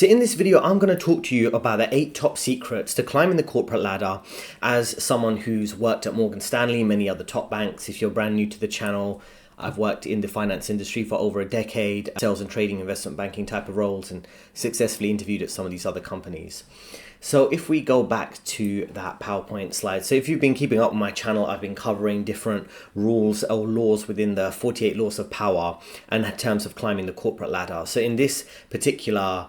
So in this video, I'm going to talk to you about the 8 top secrets to climbing the corporate ladder as someone who's worked at Morgan Stanley, many other top banks. If you're brand new to the channel, I've worked in the finance industry for over a decade, sales and trading, investment banking type of roles, and successfully interviewed at some of these other companies. So if we go back to that PowerPoint slide, so if you've been keeping up with my channel, I've been covering different rules or laws within the 48 laws of power and in terms of climbing the corporate ladder. So in this particular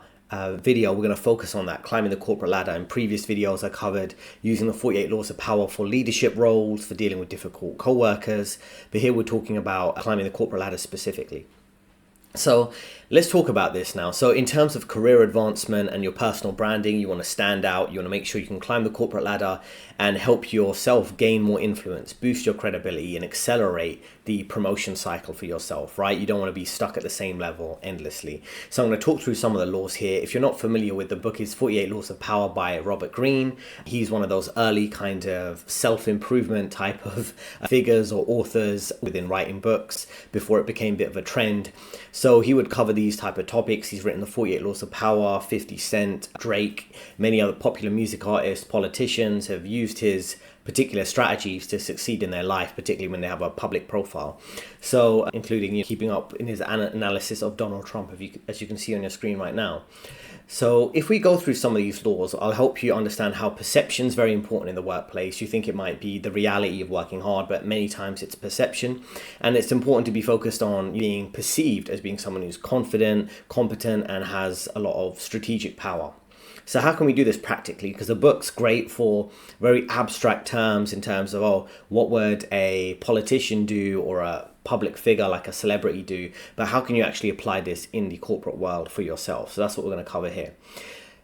video, we're going to focus on that, climbing the corporate ladder. In previous videos, I covered using the 48 laws of power for leadership roles, for dealing with difficult co-workers. But here we're talking about climbing the corporate ladder specifically. So let's talk about this now. So in terms of career advancement and your personal branding, you want to stand out. You want to make sure you can climb the corporate ladder and help yourself gain more influence, boost your credibility, and accelerate the promotion cycle for yourself, right? You don't want to be stuck at the same level endlessly. So I'm going to talk through some of the laws here. If you're not familiar with the book, it's 48 Laws of Power by Robert Greene. He's one of those early kind of self-improvement type of figures or authors within writing books before it became a bit of a trend. So he would cover these type of topics. He's written the 48 Laws of Power. 50 Cent, Drake, many other popular music artists, politicians have used his particular strategies to succeed in their life, particularly when they have a public profile. So including keeping up in his analysis of Donald Trump, as you can see on your screen right now. So if we go through some of these laws, I'll help you understand how perception is very important in the workplace. You think it might be the reality of working hard, but many times it's perception. And it's important to be focused on being perceived as being someone who's confident, competent, and has a lot of strategic power. So how can we do this practically? Because the book's great for very abstract terms in terms of, oh, what would a politician do or a public figure like a celebrity do? But how can you actually apply this in the corporate world for yourself? So that's what we're going to cover here.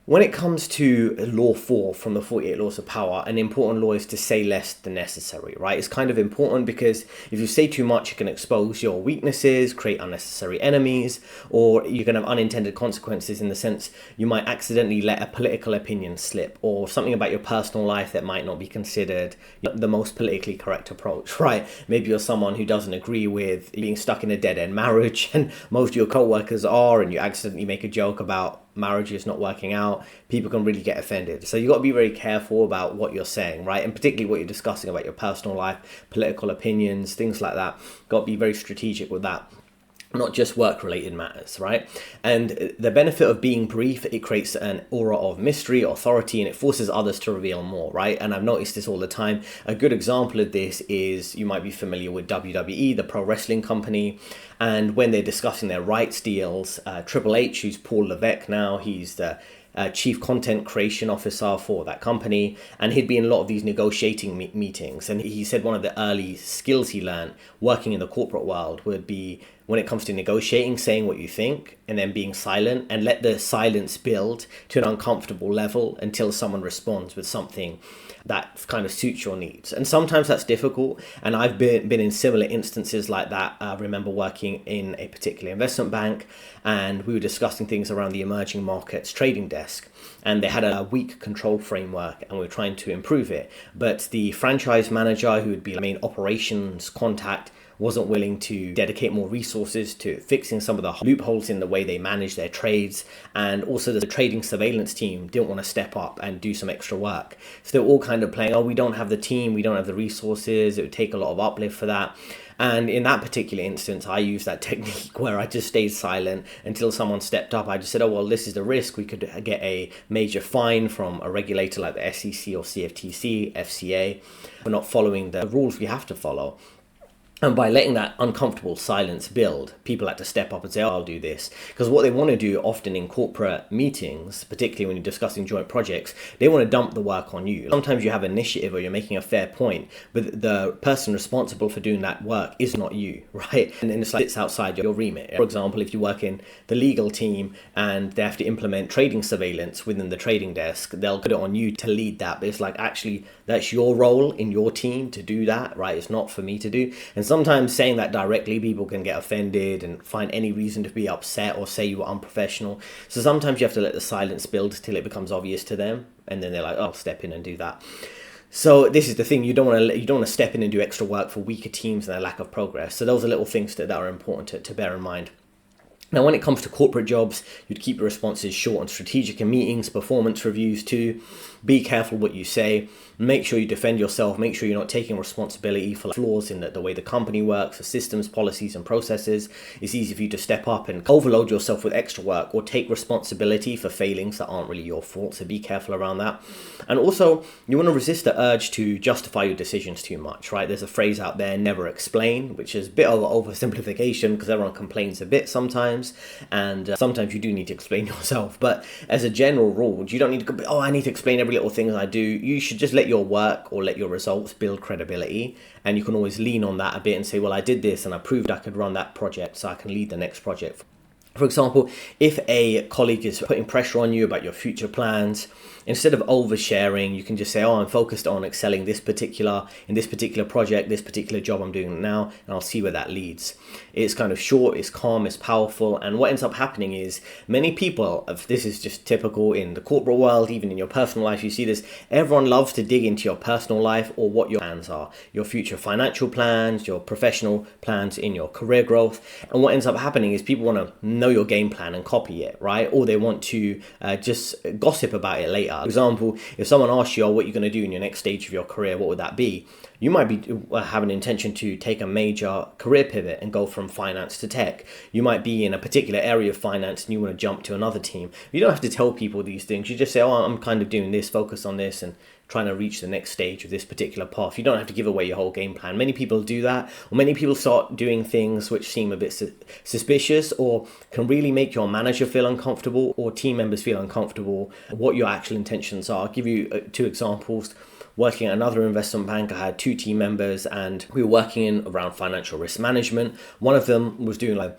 When it comes to law 4 from the 48 Laws of Power, an important law is to say less than necessary, right? It's kind of important because if you say too much, it can expose your weaknesses, create unnecessary enemies, or you can have unintended consequences in the sense you might accidentally let a political opinion slip or something about your personal life that might not be considered the most politically correct approach, right? Maybe you're someone who doesn't agree with being stuck in a dead-end marriage and most of your co-workers are, and you accidentally make a joke about marriages not working out. People can really get offended. So you got to be very careful about what you're saying, right? And particularly what you're discussing about your personal life, political opinions, things like that. Got to be very strategic with that. Not just work-related matters, right? And the benefit of being brief, it creates an aura of mystery, authority, and it forces others to reveal more, right? And I've noticed this all the time. A good example of this is, you might be familiar with WWE, the pro wrestling company, and when they're discussing their rights deals, Triple H, who's Paul Levesque now, he's the chief content creation officer for that company, and he'd be in a lot of these negotiating meetings, and he said one of the early skills he learned working in the corporate world would be, when it comes to negotiating, saying what you think and then being silent, and let the silence build to an uncomfortable level until someone responds with something that kind of suits your needs. And sometimes that's difficult, and I've been in similar instances like that. I remember working in a particular investment bank, and we were discussing things around the emerging markets trading desk, and they had a weak control framework and we were trying to improve it. But the franchise manager, who would be the main operations contact, wasn't willing to dedicate more resources to fixing some of the loopholes in the way they manage their trades. And also the trading surveillance team didn't want to step up and do some extra work. So they're all kind of playing, oh, we don't have the team, we don't have the resources, it would take a lot of uplift for that. And in that particular instance, I used that technique where I just stayed silent until someone stepped up. I just said, oh, well, this is the risk. We could get a major fine from a regulator like the SEC or CFTC, FCA, for not following the rules we have to follow. And by letting that uncomfortable silence build, people had to step up and say, oh, I'll do this. Because what they want to do often in corporate meetings, particularly when you're discussing joint projects, they want to dump the work on you. Sometimes you have initiative or you're making a fair point, but the person responsible for doing that work is not you, right? And it's like it's outside your remit. For example, if you work in the legal team and they have to implement trading surveillance within the trading desk, they'll put it on you to lead that. But it's like, actually, that's your role in your team to do that, right? It's not for me to do. And sometimes saying that directly, people can get offended and find any reason to be upset or say you were unprofessional. So sometimes you have to let the silence build till it becomes obvious to them, and then they're like, oh, I'll step in and do that. So this is the thing, you don't want to step in and do extra work for weaker teams and their lack of progress. So those are little things that are important to bear in mind. Now, when it comes to corporate jobs, you'd keep your responses short and strategic in meetings, performance reviews too. Be careful what you say. Make sure you defend yourself. Make sure you're not taking responsibility for flaws in the way the company works, the systems, policies, and processes. It's easy for you to step up and overload yourself with extra work or take responsibility for failings that aren't really your fault. So be careful around that. And also, you want to resist the urge to justify your decisions too much, right? There's a phrase out there, never explain, which is a bit of an oversimplification because everyone complains a bit sometimes. And sometimes you do need to explain yourself. But as a general rule, you don't need to go, I need to explain every little thing I do. You should just let your work or let your results build credibility, and you can always lean on that a bit and say, well, I did this and I proved I could run that project, so I can lead the next project. For example, if a colleague is putting pressure on you about your future plans, instead of oversharing, you can just say, I'm focused on excelling in this particular project, this particular job I'm doing now, and I'll see where that leads. It's kind of short, it's calm, it's powerful. And what ends up happening is many people, this is just typical in the corporate world, even in your personal life, you see this, everyone loves to dig into your personal life or what your plans are, your future financial plans, your professional plans in your career growth. And what ends up happening is people want to know your game plan and copy it, right? Or they want to just gossip about it later. For example, if someone asks you, what you're going to do in your next stage of your career, what would that be? You might be have an intention to take a major career pivot and go from finance to tech. You might be in a particular area of finance and you want to jump to another team. You don't have to tell people these things. You just say, I'm kind of doing this, focus on this, and trying to reach the next stage of this particular path. You don't have to give away your whole game plan. Many people do that, or many people start doing things which seem a bit suspicious or can really make your manager feel uncomfortable or team members feel uncomfortable what your actual intentions are. I'll give you two examples. Working at another investment bank, I had two team members and we were working in around financial risk management. One of them was doing like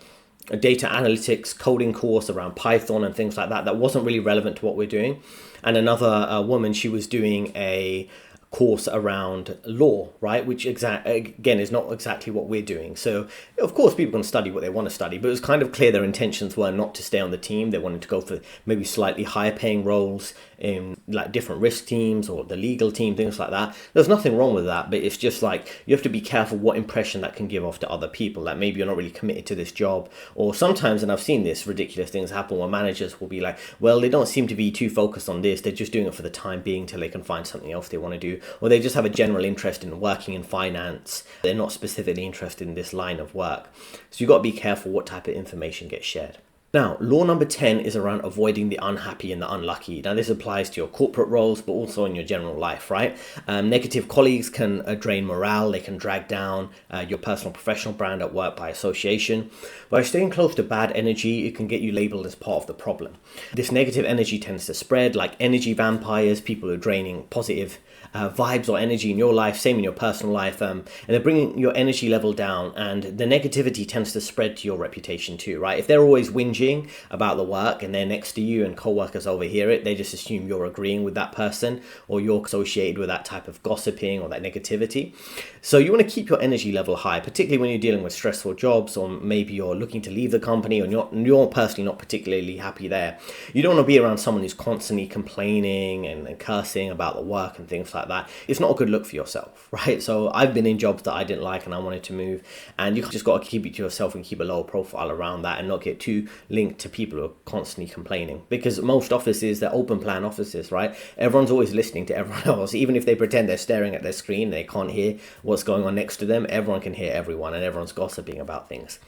a data analytics coding course around Python and things like that that wasn't really relevant to what we're doing. And another woman, she was doing a course around law, right? Which again is not exactly what we're doing. So of course people can study what they want to study, but it was kind of clear their intentions were not to stay on the team. They wanted to go for maybe slightly higher paying roles in like different risk teams or the legal team, things like that. There's nothing wrong with that, but it's just like you have to be careful what impression that can give off to other people, that maybe you're not really committed to this job. Or sometimes, and I've seen this, ridiculous things happen where managers will be like, well, they don't seem to be too focused on this, they're just doing it for the time being till they can find something else they want to do, or they just have a general interest in working in finance, they're not specifically interested in this line of work. So you've got to be careful what type of information gets shared. Now, law number 10 is around avoiding the unhappy and the unlucky. Now, this applies to your corporate roles, but also in your general life, right? Negative colleagues can drain morale. They can drag down your personal professional brand at work by association. By staying close to bad energy, it can get you labeled as part of the problem. This negative energy tends to spread like energy vampires. People are draining positive vibes or energy in your life, same in your personal life, and they're bringing your energy level down, and the negativity tends to spread to your reputation too, right? If they're always whinging about the work and they're next to you and co-workers overhear it, they just assume you're agreeing with that person or you're associated with that type of gossiping or that negativity. So you want to keep your energy level high, particularly when you're dealing with stressful jobs, or maybe you're looking to leave the company or you're personally not particularly happy there. You don't want to be around someone who's constantly complaining and cursing about the work and things like that. It's not a good look for yourself, right? So I've been in jobs that I didn't like and I wanted to move, and you just got to keep it to yourself and keep a low profile around that and not get too linked to people who are constantly complaining, because most offices, they're open plan offices, right? Everyone's always listening to everyone else. Even if they pretend they're staring at their screen, they can't hear what's going on next to them. Everyone can hear everyone and everyone's gossiping about things.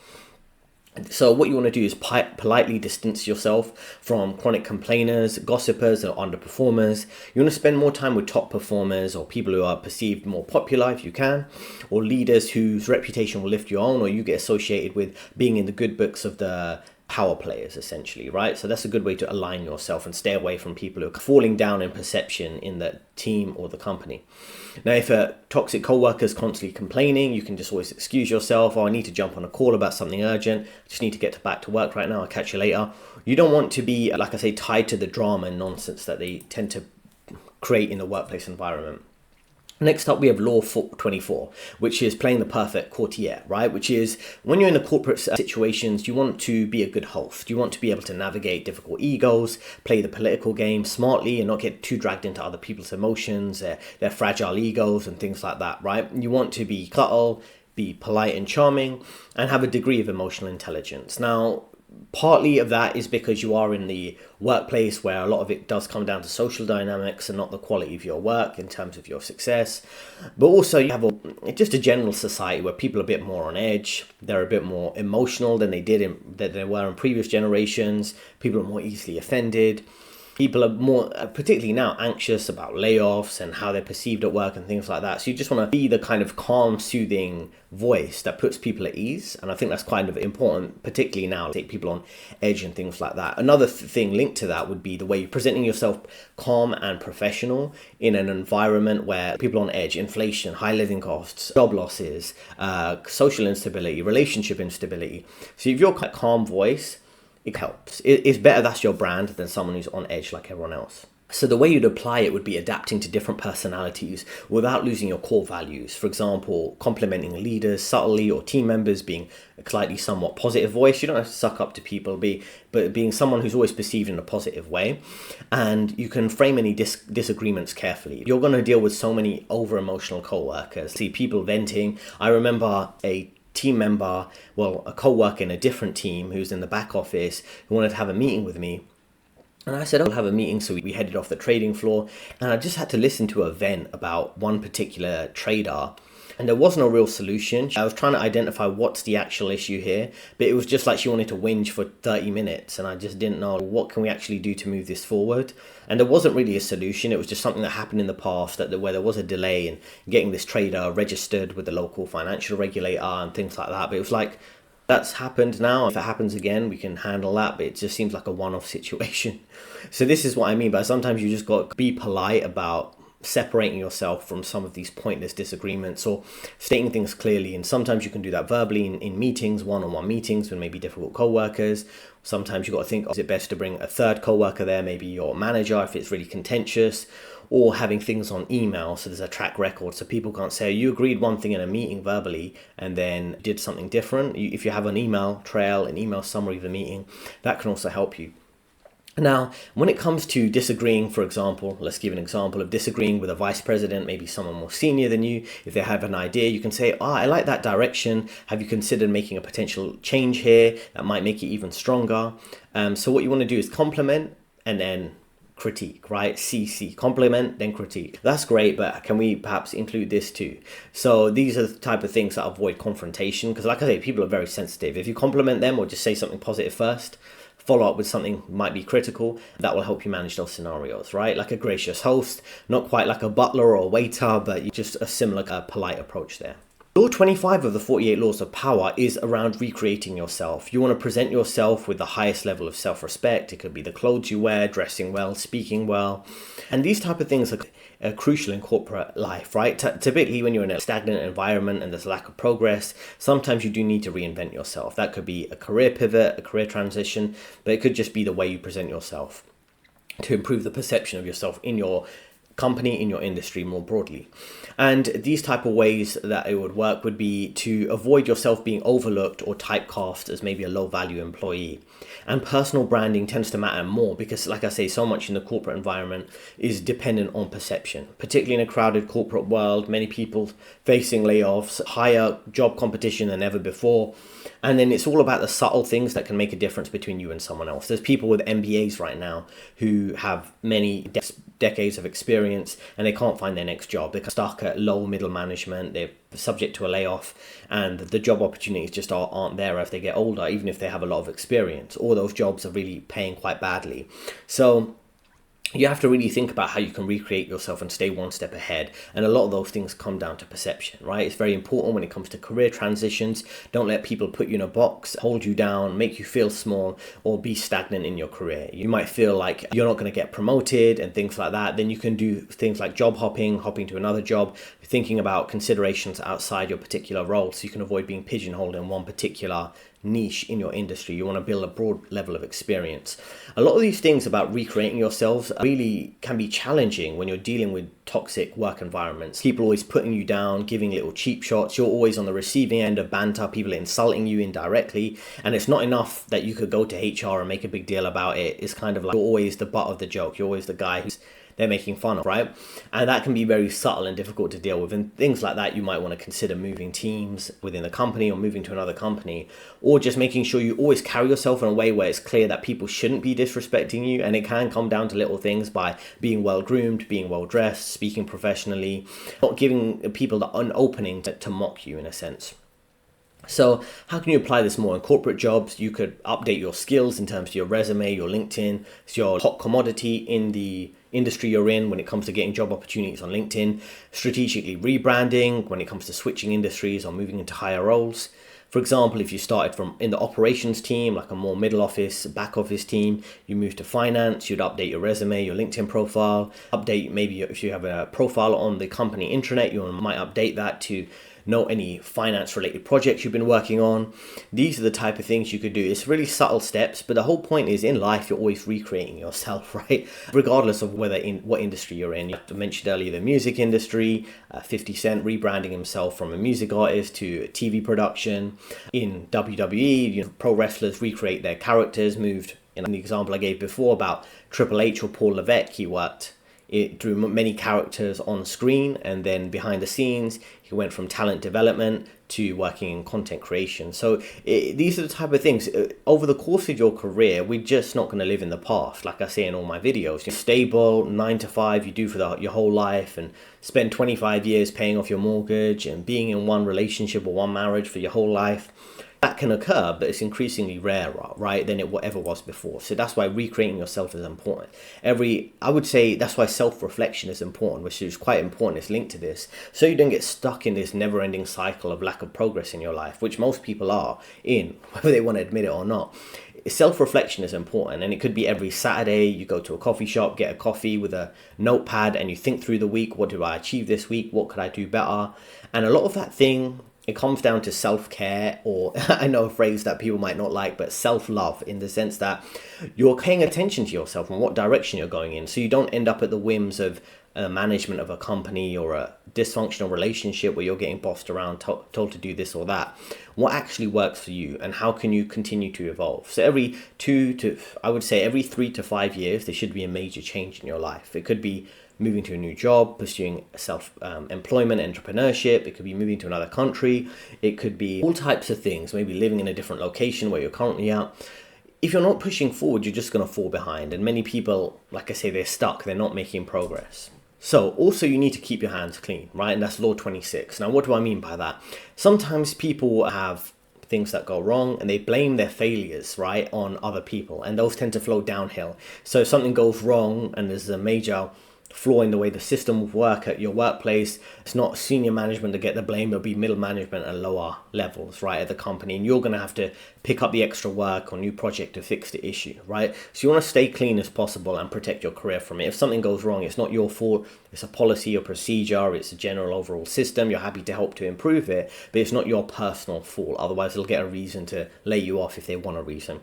So what you want to do is politely distance yourself from chronic complainers, gossipers, or underperformers. You want to spend more time with top performers or people who are perceived more popular if you can, or leaders whose reputation will lift your own, or you get associated with being in the good books of the power players, essentially, right? So that's a good way to align yourself and stay away from people who are falling down in perception in the team or the company. Now, if a toxic co-worker is constantly complaining, you can just always excuse yourself. I need to jump on a call about something urgent. I just need to get back to work right now. I'll catch you later. You don't want to be, like I say, tied to the drama and nonsense that they tend to create in the workplace environment. Next up, we have Law 24, which is playing the perfect courtier, right? Which is when you're in the corporate situations, you want to be a good host. You want to be able to navigate difficult egos, play the political game smartly and not get too dragged into other people's emotions, their fragile egos and things like that, right? You want to be subtle, be polite and charming, and have a degree of emotional intelligence. Now, partly of that is because you are in the workplace where a lot of it does come down to social dynamics and not the quality of your work in terms of your success. But also you have just a general society where people are a bit more on edge. They're a bit more emotional than they were in previous generations. People are more easily offended. People are more, particularly now, anxious about layoffs and how they're perceived at work and things like that. So you just want to be the kind of calm, soothing voice that puts people at ease. And I think that's kind of important, particularly now, to take people on edge and things like that. Another thing linked to that would be the way you're presenting yourself calm and professional in an environment where people are on edge, inflation, high living costs, job losses, social instability, relationship instability. So if you're a calm voice, it helps. It's better that's your brand than someone who's on edge like everyone else. So the way you'd apply it would be adapting to different personalities without losing your core values. For example, complimenting leaders subtly or team members, being a slightly somewhat positive voice. You don't have to suck up to people, but being someone who's always perceived in a positive way. And you can frame any disagreements carefully. You're going to deal with so many over-emotional co-workers. See people venting. I remember a team member, a co-worker in a different team who's in the back office who wanted to have a meeting with me. And I said, I'll have a meeting. So we headed off the trading floor and I just had to listen to a vent about one particular trader. And there wasn't a real solution. I was trying to identify what's the actual issue here, but it was just like she wanted to whinge for 30 minutes. And I just didn't know what can we actually do to move this forward. And there wasn't really a solution. It was just something that happened in the past where there was a delay in getting this trader registered with the local financial regulator and things like that. But it was like, that's happened now. If it happens again, we can handle that. But it just seems like a one-off situation. So this is what I mean by sometimes you just got to be polite about separating yourself from some of these pointless disagreements or stating things clearly. And sometimes you can do that verbally in meetings, one-on-one meetings with maybe difficult co-workers. Sometimes you've got to think, is it best to bring a third co-worker there, maybe your manager if it's really contentious, or having things on email so there's a track record so people can't say you agreed one thing in a meeting verbally and then did something different. If you have an email trail, an email summary of the meeting, that can also help you. Now, when it comes to disagreeing, for example, let's give an example of disagreeing with a vice president, maybe someone more senior than you. If they have an idea, you can say, I like that direction. Have you considered making a potential change here that might make it even stronger? So what you want to do is compliment and then critique, right? CC, compliment, then critique. That's great, but can we perhaps include this too? So these are the type of things that avoid confrontation, because like I say, people are very sensitive. If you compliment them or just say something positive first, follow up with something might be critical, that will help you manage those scenarios, right? Like a gracious host, not quite like a butler or a waiter, but just a similar polite approach there. Law 25 of the 48 Laws of Power is around recreating yourself. You want to present yourself with the highest level of self-respect. It could be the clothes you wear, dressing well, speaking well. And these type of things are crucial in corporate life, right? Typically, when you're in a stagnant environment and there's a lack of progress, sometimes you do need to reinvent yourself. That could be a career pivot, a career transition, but it could just be the way you present yourself to improve the perception of yourself in your company, in your industry more broadly. And these type of ways that it would work would be to avoid yourself being overlooked or typecast as maybe a low value employee. And personal branding tends to matter more because, like I say, so much in the corporate environment is dependent on perception, particularly in a crowded corporate world, many people facing layoffs, higher job competition than ever before. And then it's all about the subtle things that can make a difference between you and someone else. There's people with MBAs right now who have many decades of experience and they can't find their next job. They're stuck at low middle management. They're subject to a layoff and the job opportunities just aren't there as they get older, even if they have a lot of experience. All those jobs are really paying quite badly. So you have to really think about how you can recreate yourself and stay one step ahead. And a lot of those things come down to perception, right? It's very important when it comes to career transitions. Don't let people put you in a box, hold you down, make you feel small, or be stagnant in your career. You might feel like you're not going to get promoted and things like that. Then you can do things like job hopping to another job, thinking about considerations outside your particular role so you can avoid being pigeonholed in one particular niche in your industry. You want to build a broad level of experience. A lot of these things about recreating yourselves really can be challenging when you're dealing with toxic work environments. People always putting you down, giving little cheap shots. You're always on the receiving end of banter, people insulting you indirectly. And it's not enough that you could go to HR and make a big deal about it. It's kind of like you're always the butt of the joke. You're always the guy who's they're making fun of, right? And that can be very subtle and difficult to deal with. And things like that, you might want to consider moving teams within the company or moving to another company, or just making sure you always carry yourself in a way where it's clear that people shouldn't be disrespecting you. And it can come down to little things by being well groomed, being well dressed, speaking professionally, not giving people an opening to mock you in a sense. So how can you apply this more in corporate jobs? You could update your skills in terms of your resume, your LinkedIn. It's your hot commodity in the industry you're in when it comes to getting job opportunities on LinkedIn. Strategically rebranding when it comes to switching industries or moving into higher roles. For example, if you started from in the operations team, like a more middle office, back office team, you move to finance, you'd update your resume, your LinkedIn profile, update maybe if you have a profile on the company intranet, you might update that to know any finance related projects you've been working on. These are the type of things you could do. It's really subtle steps, but the whole point is in life, you're always recreating yourself, right? Regardless of whether in what industry you're in. I mentioned earlier the music industry, 50 Cent rebranding himself from a music artist to TV production. In WWE, pro wrestlers recreate their characters, moved, in the example I gave before about Triple H or Paul Levesque, he worked through many characters on screen, and then behind the scenes he went from talent development to working in content creation. So these are the type of things over the course of your career. We're just not going to live in the past. Like I say in all my videos, you're stable 9 to 5 you do for your whole life, and spend 25 years paying off your mortgage and being in one relationship or one marriage for your whole life. That can occur, but it's increasingly rarer, right, than it ever was before. So that's why recreating yourself is important. I would say that's why self-reflection is important, which is quite important. It's linked to this. So you don't get stuck in this never-ending cycle of lack of progress in your life, which most people are in, whether they want to admit it or not. Self-reflection is important, and it could be every Saturday you go to a coffee shop, get a coffee with a notepad, and you think through the week. What did I achieve this week? What could I do better? And a lot of that thing, it comes down to self-care, or I know a phrase that people might not like, but self-love, in the sense that you're paying attention to yourself and what direction you're going in, so you don't end up at the whims of management of a company or a dysfunctional relationship where you're getting bossed around, told to do this or that. What actually works for you, and how can you continue to evolve? So every 3 to 5 years, there should be a major change in your life. It could be moving to a new job, pursuing self-employment, entrepreneurship. It could be moving to another country. It could be all types of things, maybe living in a different location where you're currently at. If you're not pushing forward, you're just going to fall behind. And many people, like I say, they're stuck. They're not making progress. So also you need to keep your hands clean, right? And that's law 26. Now, what do I mean by that? Sometimes people have things that go wrong and they blame their failures, right, on other people. And those tend to flow downhill. So if something goes wrong and there's a major flaw in the way the system will work at your workplace, it's not senior management to get the blame. It'll be middle management at lower levels, right, at the company, and you're going to have to pick up the extra work or new project to fix the issue, right? So you want to stay clean as possible and protect your career from it. If something goes wrong, it's not your fault. It's a policy or procedure. It's a general overall system. You're happy to help to improve it, but it's not your personal fault. Otherwise they'll get a reason to lay you off if they want a reason.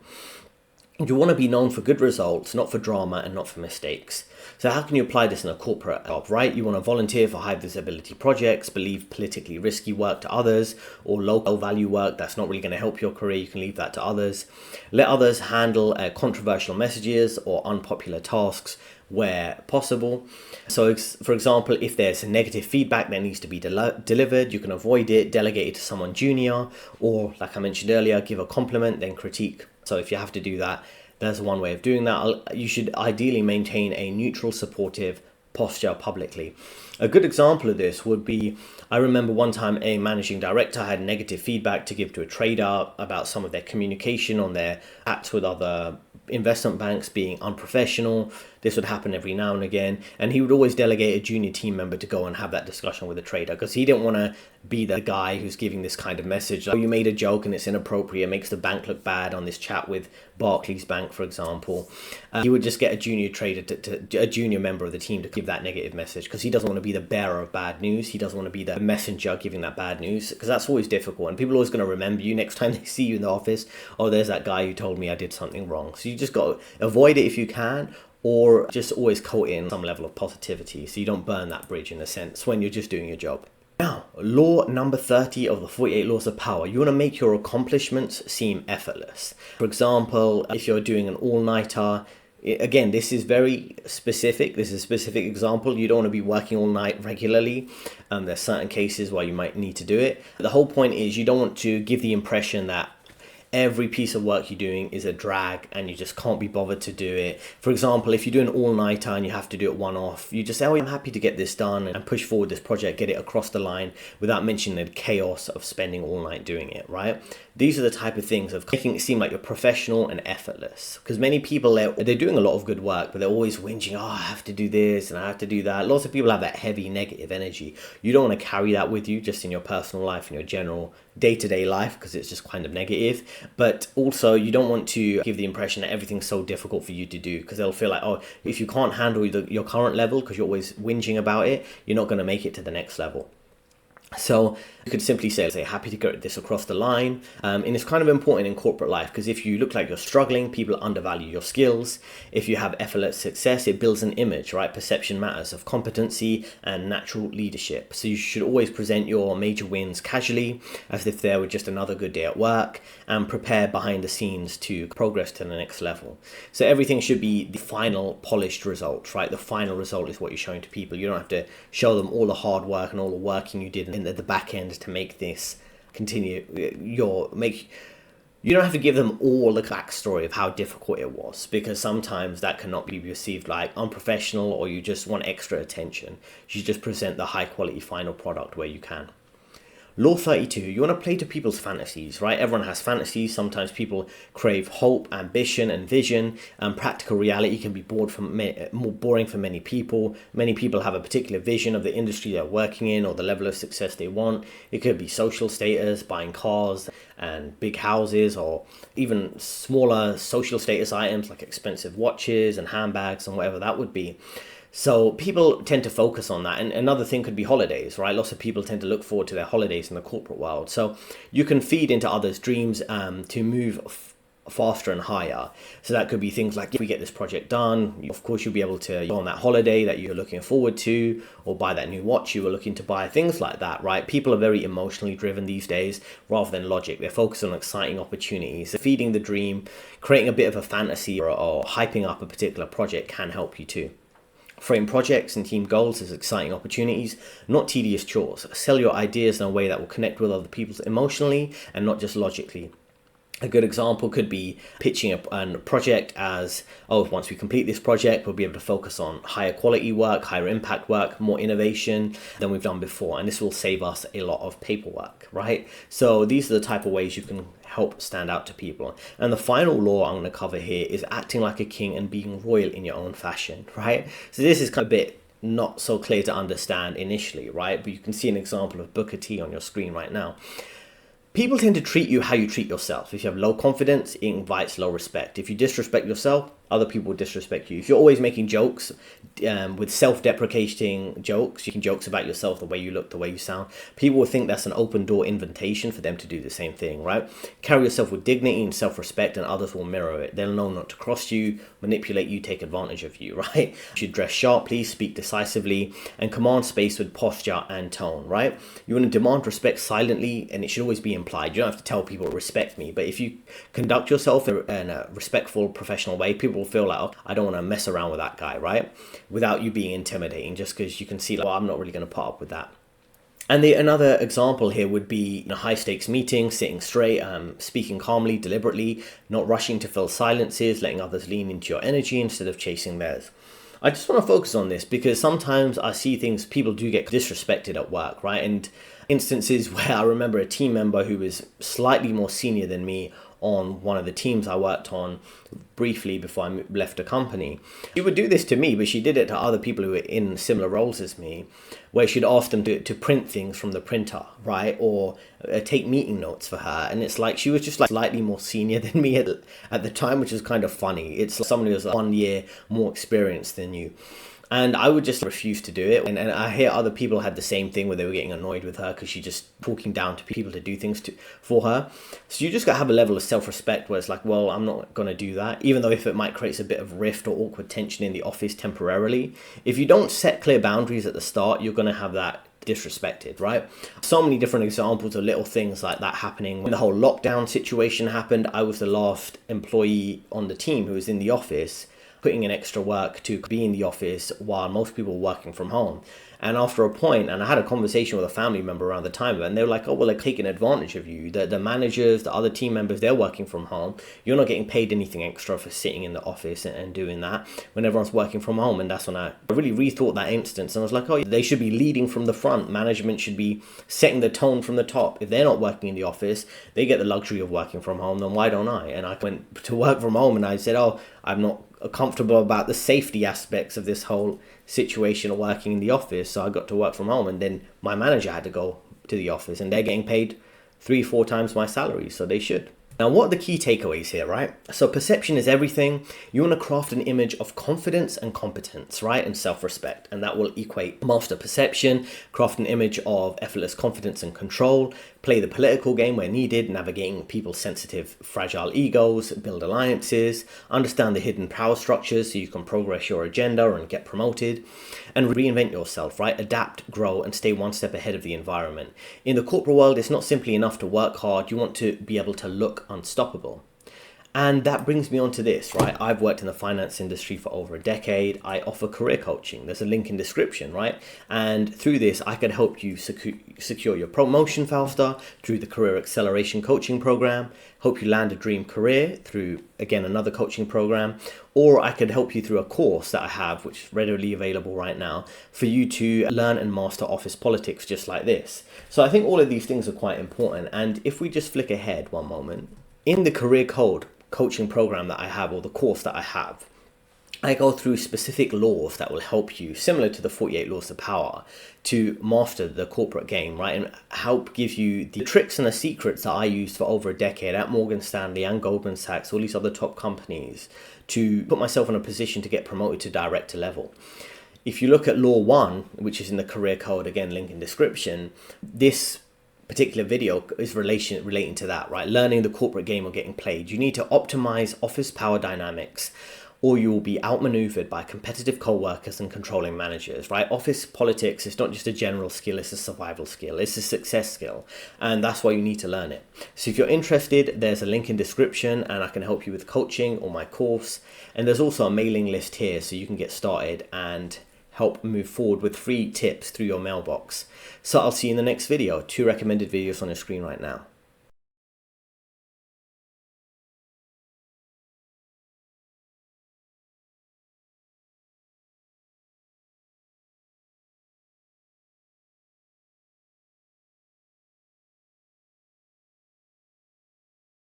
You want to be known for good results, not for drama and not for mistakes. So how can you apply this in a corporate job, right? You want to volunteer for high visibility projects, believe politically risky work to others, or low value work that's not really going to help your career. You can leave that to others. Let others handle controversial messages or unpopular tasks where possible. So for example, if there's negative feedback that needs to be delivered, you can avoid it, delegate it to someone junior, or like I mentioned earlier, give a compliment, then critique. So if you have to do that, there's one way of doing that. You should ideally maintain a neutral, supportive posture publicly. A good example of this would be, I remember one time a managing director had negative feedback to give to a trader about some of their communication on their chats with other investment banks being unprofessional. This would happen every now and again, and he would always delegate a junior team member to go and have that discussion with the trader, because he didn't want to be the guy who's giving this kind of message. Oh, you made a joke and it's inappropriate, it makes the bank look bad on this chat with Barclays Bank, for example. He would just get a junior trader, a junior member of the team to give that negative message, because he doesn't want to be the bearer of bad news. He doesn't want to be the messenger giving that bad news, because that's always difficult, and people are always going to remember you next time they see you in the office. Oh, there's that guy who told me I did something wrong. So you just got to avoid it if you can, or just always coat in some level of positivity so you don't burn that bridge in a sense when you're just doing your job. Now, law number 30 of the 48 laws of power. You want to make your accomplishments seem effortless. For example, if you're doing an all-nighter, Again, this is very specific. This is a specific example. You don't want to be working all night regularly. There's certain cases where you might need to do it. The whole point is you don't want to give the impression that every piece of work you're doing is a drag and you just can't be bothered to do it. For example, if you do an all-nighter and you have to do it one-off, you just say, oh, I'm happy to get this done and push forward this project, get it across the line without mentioning the chaos of spending all night doing it, right? These are the type of things of making it seem like you're professional and effortless. Because many people, they're doing a lot of good work, but they're always whinging, oh, I have to do this and I have to do that. Lots of people have that heavy negative energy. You don't want to carry that with you just in your personal life and your general day-to-day life, because it's just kind of negative. But also you don't want to give the impression that everything's so difficult for you to do, because they'll feel like, oh, if you can't handle your current level because you're always whinging about it, you're not going to make it to the next level. So you could simply say, happy to get this across the line. And it's kind of important in corporate life, because if you look like you're struggling, people undervalue your skills. If you have effortless success, it builds an image, right? Perception matters, of competency and natural leadership. So you should always present your major wins casually, as if they were just another good day at work, and prepare behind the scenes to progress to the next level. So everything should be the final polished result, right? The final result is what you're showing to people. You don't have to show them all the hard work and all the working you did in the back end to make this continue. You don't have to give them all the backstory of how difficult it was, because sometimes that cannot be received like unprofessional, or you just want extra attention. You just present the high quality final product where you can. Law 32, you want to play to people's fantasies, right? Everyone has fantasies. Sometimes people crave hope, ambition, and vision. Practical reality can be more boring for many people. Many people have a particular vision of the industry they're working in or the level of success they want. It could be social status, buying cars and big houses, or even smaller social status items like expensive watches and handbags and whatever that would be. So people tend to focus on that. And another thing could be holidays, right? Lots of people tend to look forward to their holidays in the corporate world. So you can feed into others' dreams to move faster and higher. So that could be things like, if we get this project done, of course you'll be able to go on that holiday that you're looking forward to, or buy that new watch you were looking to buy, things like that, right? People are very emotionally driven these days rather than logic. They're focused on exciting opportunities. Feeding the dream, creating a bit of a fantasy, or hyping up a particular project can help you too. Frame projects and team goals as exciting opportunities, not tedious chores. Sell your ideas in a way that will connect with other people emotionally and not just logically. A good example could be pitching a project as, oh, once we complete this project, we'll be able to focus on higher quality work, higher impact work, more innovation than we've done before. And this will save us a lot of paperwork, right? So these are the type of ways you can help stand out to people. And the final law I'm going to cover here is acting like a king and being royal in your own fashion, right? So this is kind of a bit not so clear to understand initially, right? But you can see an example of Booker T on your screen right now. People tend to treat you how you treat yourself. If you have low confidence, it invites low respect. If you disrespect yourself, other people will disrespect you. If you're always making jokes with self-deprecating jokes, making jokes about yourself, the way you look, the way you sound, people will think that's an open door invitation for them to do the same thing, right? Carry yourself with dignity and self-respect, and others will mirror it. They'll know not to cross you, manipulate you, take advantage of you, right? You should dress sharply, speak decisively, and command space with posture and tone, right? You want to demand respect silently, and it should always be implied. You don't have to tell people, respect me, but if you conduct yourself in a respectful, professional way, people will feel like, oh, I don't want to mess around with that guy, right? Without you being intimidating, just because you can see, like, well, I'm not really going to put up with that. And another example here would be in a high stakes meeting, sitting straight, speaking calmly, deliberately, not rushing to fill silences, letting others lean into your energy instead of chasing theirs. I just want to focus on this because sometimes I see things, people do get disrespected at work, right? And instances where I remember a team member who was slightly more senior than me on one of the teams I worked on briefly before I left the company. She would do this to me, but she did it to other people who were in similar roles as me, where she'd ask them to print things from the printer, right? Or take meeting notes for her. And it's like, she was just like slightly more senior than me at the time, which is kind of funny. It's like someone who has 1 year more experience than you. And I would just refuse to do it. And I hear other people had the same thing where they were getting annoyed with her because she's just talking down to people to do things for her. So you just got to have a level of self-respect where it's like, well, I'm not going to do that. Even though if it might create a bit of rift or awkward tension in the office temporarily. If you don't set clear boundaries at the start, you're going to have that disrespected, right? So many different examples of little things like that happening. When the whole lockdown situation happened, I was the last employee on the team who was in the office. putting in extra work to be in the office while most people were working from home. And after a point, and I had a conversation with a family member around the time, and they were like, oh, well, they're taking advantage of you. The managers, the other team members, they're working from home. You're not getting paid anything extra for sitting in the office and doing that when everyone's working from home. And that's when I really rethought that instance. And I was like, oh, they should be leading from the front. Management should be setting the tone from the top. If they're not working in the office, they get the luxury of working from home, then why don't I? And I went to work from home and I said, oh, I'm not comfortable about the safety aspects of this whole situation of working in the office, so I got to work from home, and then my manager had to go to the office, and they're getting paid 3-4 times my salary, so they should. Now, what are the key takeaways here, right? So perception is everything. You want to craft an image of confidence and competence, right? And self-respect. And that will equate master perception, craft an image of effortless confidence and control, play the political game where needed, navigating people's sensitive, fragile egos, build alliances, understand the hidden power structures so you can progress your agenda and get promoted, and reinvent yourself, right? Adapt, grow, and stay one step ahead of the environment. In the corporate world, it's not simply enough to work hard. You want to be able to look unstoppable. And that brings me on to this, right? I've worked in the finance industry for over a decade. I offer career coaching. There's a link in description, right? And through this, I can help you secure your promotion faster through the Career Acceleration Coaching Program, help you land a dream career through, again, another coaching program, or I could help you through a course that I have, which is readily available right now, for you to learn and master office politics just like this. So I think all of these things are quite important. And if we just flick ahead one moment, in the Career Code coaching program that I have, or the course that I have, I go through specific laws that will help you, similar to the 48 laws of power, to master the corporate game, right? And help give you the tricks and the secrets that I used for over a decade at Morgan Stanley and Goldman Sachs, all these other top companies, to put myself in a position to get promoted to director level. If you look at law 1, which is in the career code, again, link in description, this particular video is relating to that, right? Learning the corporate game or getting played. You need to optimize office power dynamics, or you will be outmaneuvered by competitive co-workers and controlling managers, right? Office politics is not just a general skill, it's a survival skill, it's a success skill, and that's why you need to learn it. So if you're interested, there's a link in description, and I can help you with coaching or my course, and there's also a mailing list here so you can get started and help move forward with free tips through your mailbox. So I'll see you in the next video. 2 recommended videos on your screen right now.